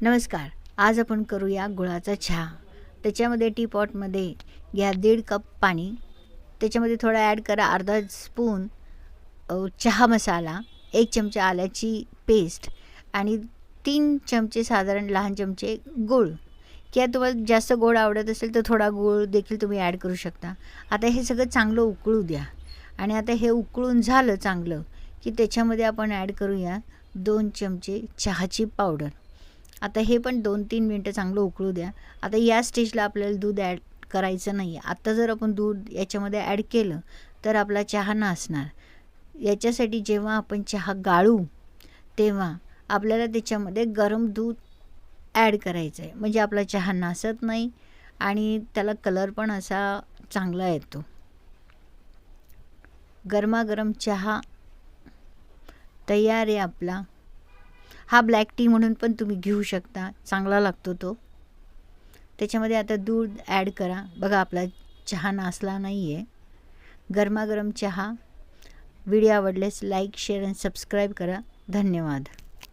नमस्कार. आज आपण करूया गुळाचा चहा. त्याच्यामध्ये टीपॉटमध्ये घ्या 1.5 कप पाणी. त्याच्यामध्ये थोडा ॲड करा अर्धा स्पून चहा मसाला, 1 चमचा आल्याची पेस्ट आणि 3 चमचे साधारण लहान चमचे गूळ. किंवा तुम्हाला जास्त गोड आवडत असेल तर थोडा गूळ देखील तुम्ही ॲड करू शकता. आता हे सगळं चांगलं उकळू द्या आणि आता हे उकळून झालं चांगलं की त्याच्यामध्ये आपण ॲड करूया 2 चमचे चहाची पावडर. आता हे पण 2-3 मिनटं चांगलं उकळू द्या. आता या स्टेजला आपल्याला दूध ॲड करायचं नाही आहे. आता जर आपण दूध याच्यामध्ये ॲड केलं तर आपला चहा नासणार. याच्यासाठी जेव्हा आपण चहा गाळू तेव्हा आपल्याला त्याच्यामध्ये गरम दूध ॲड करायचं आहे. म्हणजे आपला चहा नासत नाही आणि त्याला कलर पण असा चांगला येतो. गरमागरम चहा तयार आहे आपला. हा ब्लॅक टी म्हणून पण तुम्ही घेऊ शकता, चांगला लागतो तो. त्याच्यामध्ये आता दूध ॲड करा. बघा आपला चहा नासला नाही आहे. गरमागरम चहा. व्हिडिओ आवडल्यास लाईक, शेअर आणि सबस्क्राईब करा. धन्यवाद.